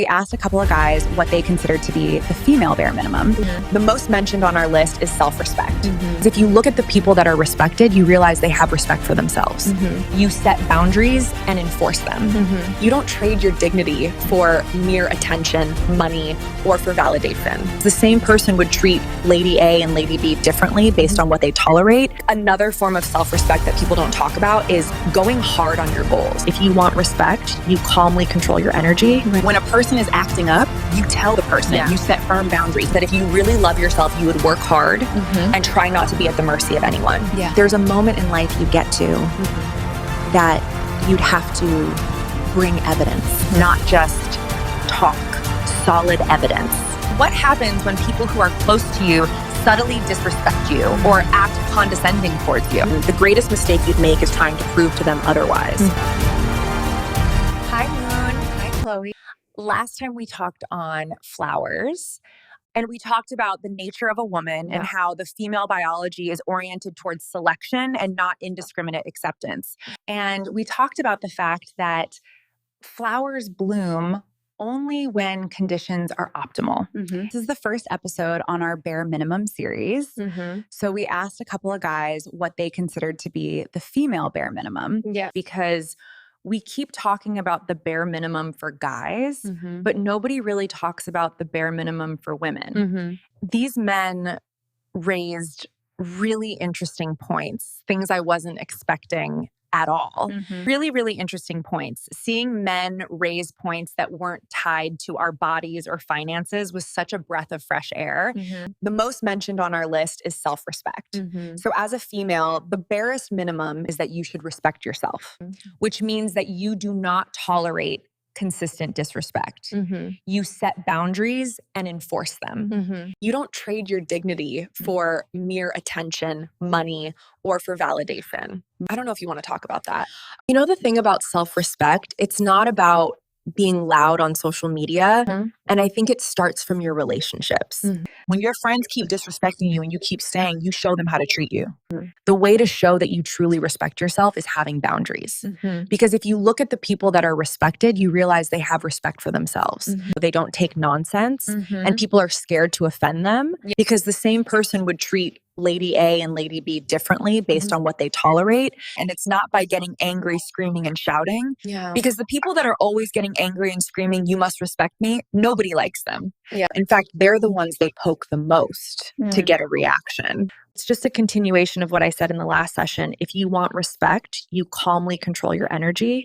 We asked a couple of guys what they considered to be the female bare minimum. The most mentioned on our list is self-respect. If you look at the people that are respected, you realize they have respect for themselves. You set boundaries and enforce them. You don't trade your dignity for mere attention, money, or for validation. The same person would treat Lady A and Lady B differently based on what they tolerate. Another form of self-respect that people don't talk about is going hard on your goals. If you want respect, you calmly control your energy. When a person is acting up, you tell the person, you set firm boundaries, that if you really love yourself, you would work hard and try not to be at the mercy of anyone. There's a moment in life you get to that you'd have to bring evidence, not just talk, solid evidence. What happens when people who are close to you subtly disrespect you or act condescending towards you? The greatest mistake you'd make is trying to prove to them otherwise. Hi, Moon. Hi, Chloe. Last time we talked on flowers, and we talked about the nature of a woman and how the female biology is oriented towards selection and not indiscriminate acceptance. And we talked about the fact that flowers bloom only when conditions are optimal. This is the first episode on our bare minimum series. So we asked a couple of guys what they considered to be the female bare minimum. Because we keep talking about the bare minimum for guys, but nobody really talks about the bare minimum for women. These men raised really interesting points, things I wasn't expecting at all. Really, really interesting points. Seeing men raise points that weren't tied to our bodies or finances was such a breath of fresh air. The most mentioned on our list is self-respect. So as a female, the barest minimum is that you should respect yourself, which means that you do not tolerate consistent disrespect. You set boundaries and enforce them. You don't trade your dignity for mere attention, money, or for validation. I don't know if you want to talk about that. You know, the thing about self-respect, it's not about being loud on social media. And I think it starts from your relationships. When your friends keep disrespecting you and you keep staying, you show them how to treat you. The way to show that you truly respect yourself is having boundaries. Because if you look at the people that are respected, you realize they have respect for themselves. They don't take nonsense and people are scared to offend them because the same person would treat Lady A and Lady B differently based on what they tolerate. And it's not by getting angry, screaming, and shouting. Because the people that are always getting angry and screaming, you must respect me, nobody likes them. In fact, they're the ones they poke the most to get a reaction. It's just a continuation of what I said in the last session. If you want respect, you calmly control your energy.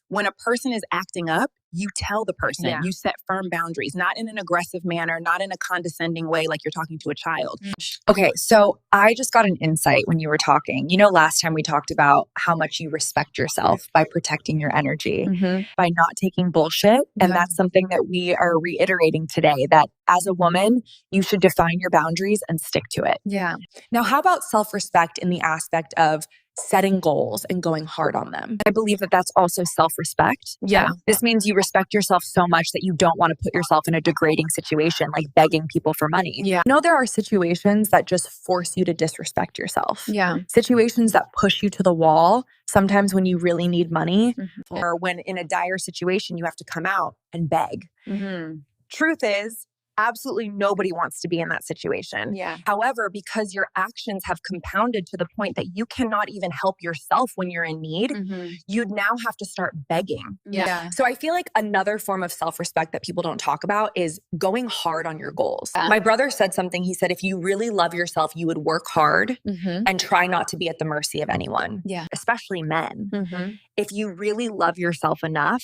When a person is acting up, you tell the person, you set firm boundaries, not in an aggressive manner, not in a condescending way like you're talking to a child. Okay, so I just got an insight when you were talking. You know, last time we talked about how much you respect yourself by protecting your energy, by not taking bullshit. And that's something that we are reiterating today, that as a woman, you should define your boundaries and stick to it. Now, how about self-respect in the aspect of setting goals and going hard on them? I believe that that's also self-respect. This means you respect yourself so much that you don't want to put yourself in a degrading situation, like begging people for money. You know, there are situations that just force you to disrespect yourself. Situations that push you to the wall. Sometimes when you really need money or when in a dire situation, you have to come out and beg. Truth is, absolutely nobody wants to be in that situation. However, because your actions have compounded to the point that you cannot even help yourself when you're in need, you'd now have to start begging. So I feel like another form of self-respect that people don't talk about is going hard on your goals. My brother said something. He said, if you really love yourself, you would work hard and try not to be at the mercy of anyone, especially men. If you really love yourself enough,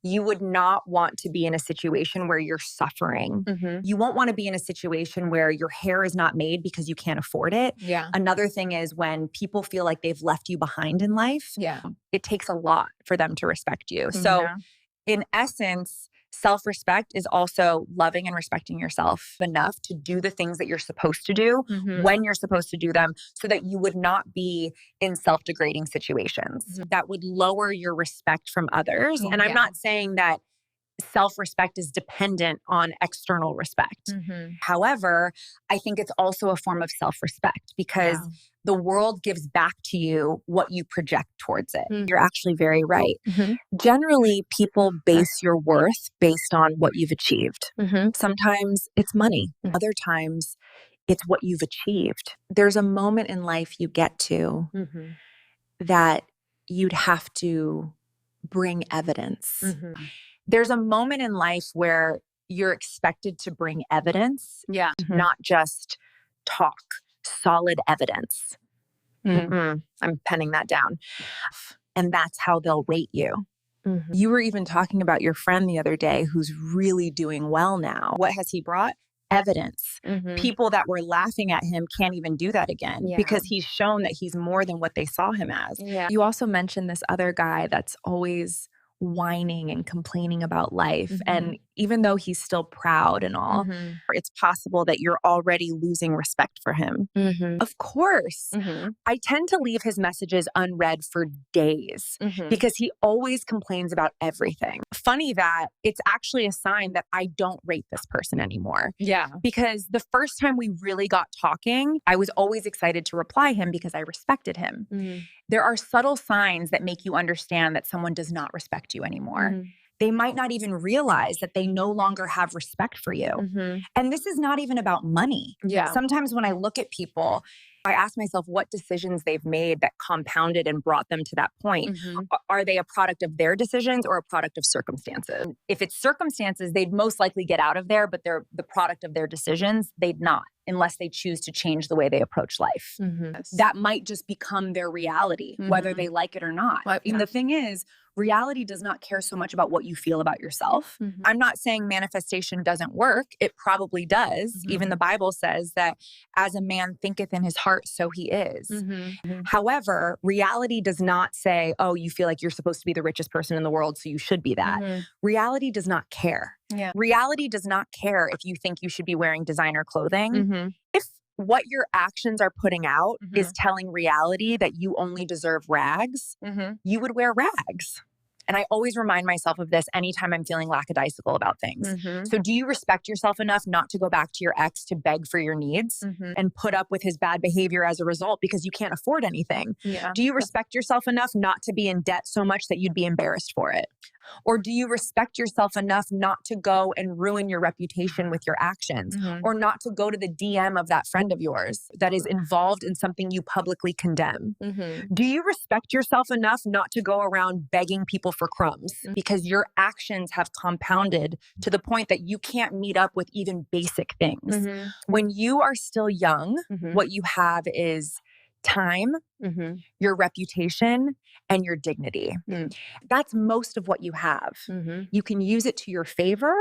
you would not want to be in a situation where you're suffering. You won't want to be in a situation where your hair is not made because you can't afford it. Another thing is when people feel like they've left you behind in life, it takes a lot for them to respect you. So in essence, self-respect is also loving and respecting yourself enough to do the things that you're supposed to do when you're supposed to do them so that you would not be in self-degrading situations that would lower your respect from others. And I'm not saying that self-respect is dependent on external respect. However, I think it's also a form of self-respect because the world gives back to you what you project towards it. You're actually very right. Generally, people base your worth based on what you've achieved. Sometimes it's money. Other times it's what you've achieved. There's a moment in life you get to that you'd have to bring evidence. There's a moment in life where you're expected to bring evidence, not just talk, solid evidence. I'm penning that down. And that's how they'll rate you. You were even talking about your friend the other day who's really doing well now. What has he brought? Evidence. People that were laughing at him can't even do that again because he's shown that he's more than what they saw him as. You also mentioned this other guy that's always whining and complaining about life. And even though he's still proud and all, it's possible that you're already losing respect for him. Of course. I tend to leave his messages unread for days because he always complains about everything. Funny that it's actually a sign that I don't rate this person anymore. Because the first time we really got talking, I was always excited to reply him because I respected him. There are subtle signs that make you understand that someone does not respect you anymore. They might not even realize that they no longer have respect for you. And this is not even about money. Sometimes when I look at people, I ask myself what decisions they've made that compounded and brought them to that point. Are they a product of their decisions or a product of circumstances? If it's circumstances, they'd most likely get out of there, but they're the product of their decisions, they'd not, unless they choose to change the way they approach life. That might just become their reality, whether they like it or not. And the thing is, reality does not care so much about what you feel about yourself. I'm not saying manifestation doesn't work. It probably does. Even the Bible says that as a man thinketh in his heart, so he is. However, reality does not say, oh, you feel like you're supposed to be the richest person in the world, so you should be that. Reality does not care. Reality does not care if you think you should be wearing designer clothing. If what your actions are putting out is telling reality that you only deserve rags, you would wear rags. And I always remind myself of this anytime I'm feeling lackadaisical about things. So do you respect yourself enough not to go back to your ex to beg for your needs and put up with his bad behavior as a result because you can't afford anything? Do you respect yourself enough not to be in debt so much that you'd be embarrassed for it? Or do you respect yourself enough not to go and ruin your reputation with your actions or not to go to the DM of that friend of yours that is involved in something you publicly condemn? Do you respect yourself enough not to go around begging people for crumbs because your actions have compounded to the point that you can't meet up with even basic things? When you are still young, what you have is time, your reputation, and your dignity. That's most of what you have. You can use it to your favor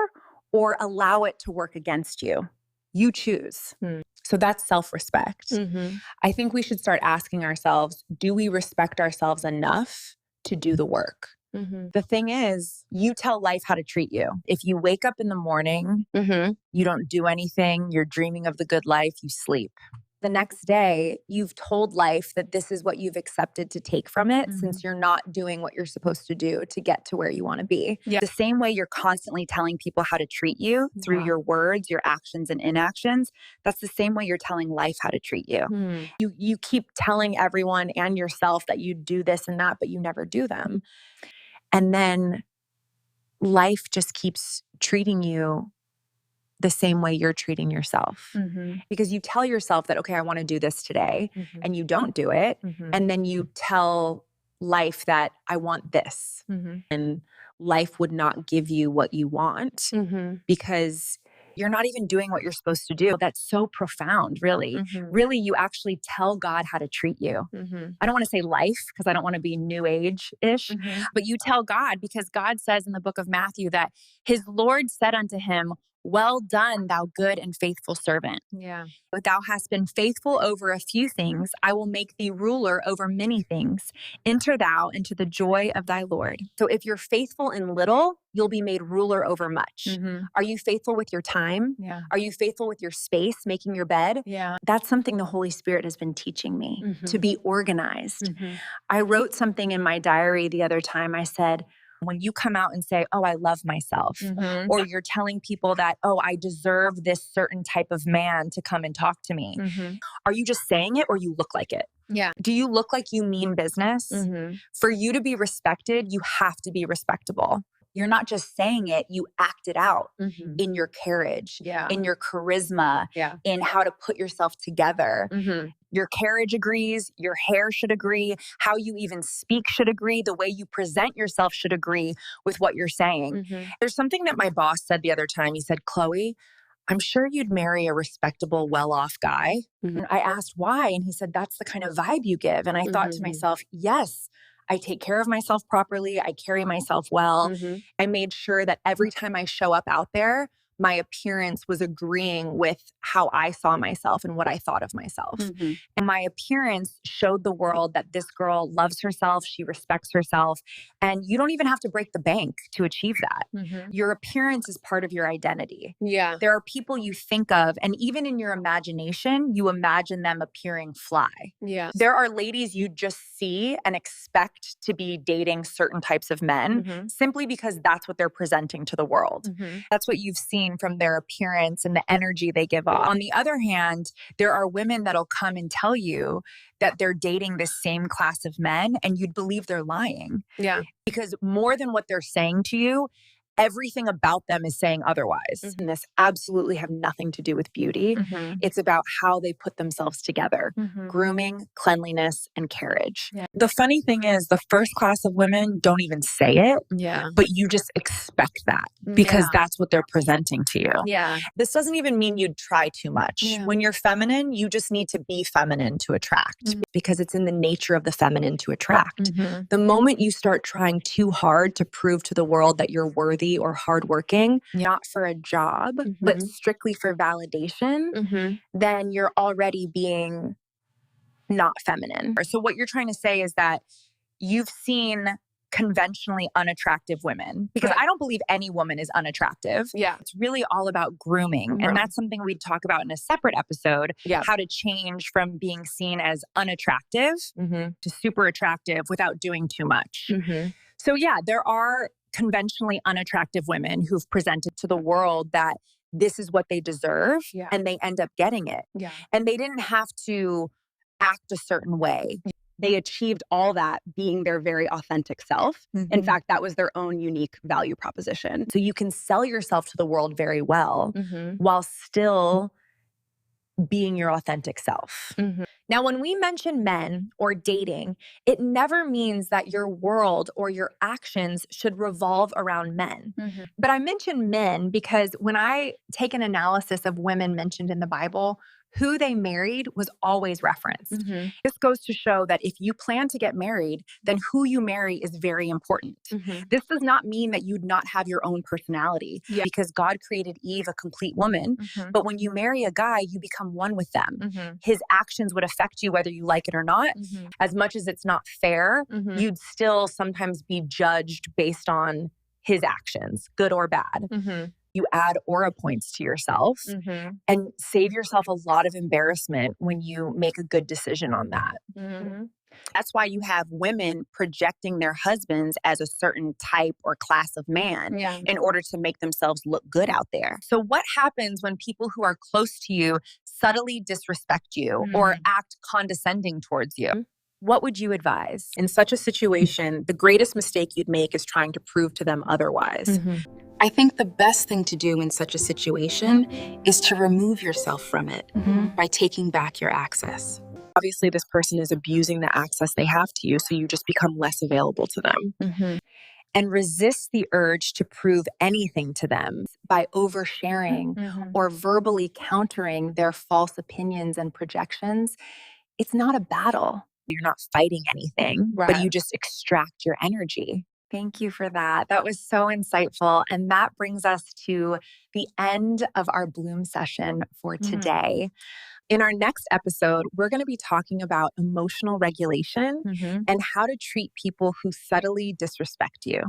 or allow it to work against you. You choose. So that's self-respect. I think we should start asking ourselves, do we respect ourselves enough to do the work? The thing is, you tell life how to treat you. If you wake up in the morning, you don't do anything, you're dreaming of the good life, you sleep. The next day, you've told life that this is what you've accepted to take from it since you're not doing what you're supposed to do to get to where you want to be. The same way you're constantly telling people how to treat you through your words, your actions and inactions, that's the same way you're telling life how to treat you. You keep telling everyone and yourself that you do this and that, but you never do them. And then life just keeps treating you the same way you're treating yourself. Because you tell yourself that, okay, I want to do this today, and you don't do it. And then you tell life that I want this. And life would not give you what you want because you're not even doing what you're supposed to do. That's so profound, really. Really, you actually tell God how to treat you. I don't want to say life because I don't want to be new age-ish, but you tell God because God says in the book of Matthew that his Lord said unto him, well done, thou good and faithful servant. But thou hast been faithful over a few things, I will make thee ruler over many things. Enter thou into the joy of thy Lord. So if you're faithful in little, you'll be made ruler over much. Are you faithful with your time? Are you faithful with your space, making your bed? That's something the Holy Spirit has been teaching me, to be organized. I wrote something in my diary the other time. I said, When you come out and say, oh, I love myself, or you're telling people that, oh, I deserve this certain type of man to come and talk to me. Are you just saying it or you look like it? Yeah. Do you look like you mean business? For you to be respected, you have to be respectable. You're not just saying it, you act it out in your carriage, in your charisma, in how to put yourself together. Your carriage agrees, your hair should agree, how you even speak should agree, the way you present yourself should agree with what you're saying. There's something that my boss said the other time. He said, Chloe, I'm sure you'd marry a respectable, well-off guy. And I asked why, and he said, that's the kind of vibe you give. And I thought to myself, yes, I take care of myself properly. I carry myself well. I made sure that every time I show up out there, my appearance was agreeing with how I saw myself and what I thought of myself. And my appearance showed the world that this girl loves herself, she respects herself, and you don't even have to break the bank to achieve that. Your appearance is part of your identity. There are people you think of, and even in your imagination, you imagine them appearing fly. There are ladies you just see and expect to be dating certain types of men simply because that's what they're presenting to the world. That's what you've seen from their appearance and the energy they give off. On the other hand, there are women that'll come and tell you that they're dating this same class of men and you'd believe they're lying. Because more than what they're saying to you, everything about them is saying otherwise. And this absolutely have nothing to do with beauty. It's about how they put themselves together. Grooming, cleanliness, and carriage. The funny thing is the first class of women don't even say it, but you just expect that because that's what they're presenting to you. This doesn't even mean you'd try too much. When you're feminine, you just need to be feminine to attract because it's in the nature of the feminine to attract. The moment you start trying too hard to prove to the world that you're worthy or hardworking, not for a job, but strictly for validation, then you're already being not feminine. So what you're trying to say is that you've seen conventionally unattractive women, because I don't believe any woman is unattractive. It's really all about grooming. And that's something we'd talk about in a separate episode, how to change from being seen as unattractive to super attractive without doing too much. So yeah, there are conventionally unattractive women who've presented to the world that this is what they deserve and they end up getting it. And they didn't have to act a certain way. They achieved all that being their very authentic self. In fact, that was their own unique value proposition. So you can sell yourself to the world very well while still being your authentic self. Now, when we mention men or dating, it never means that your world or your actions should revolve around men. But I mention men because when I take an analysis of women mentioned in the Bible, who they married was always referenced. This goes to show that if you plan to get married, then who you marry is very important. This does not mean that you'd not have your own personality because God created Eve a complete woman. But when you marry a guy, you become one with them. His actions would affect you whether you like it or not. As much as it's not fair, you'd still sometimes be judged based on his actions, good or bad. You add aura points to yourself and save yourself a lot of embarrassment when you make a good decision on that. That's why you have women projecting their husbands as a certain type or class of man in order to make themselves look good out there. So what happens when people who are close to you subtly disrespect you or act condescending towards you? What would you advise? In such a situation, the greatest mistake you'd make is trying to prove to them otherwise. I think the best thing to do in such a situation is to remove yourself from it by taking back your access. Obviously, this person is abusing the access they have to you, so you just become less available to them. And resist the urge to prove anything to them by oversharing or verbally countering their false opinions and projections. It's not a battle. You're not fighting anything, but you just extract your energy. Thank you for that. That was so insightful. And that brings us to the end of our Bloom session for today. In our next episode, we're going to be talking about emotional regulation and how to treat people who subtly disrespect you.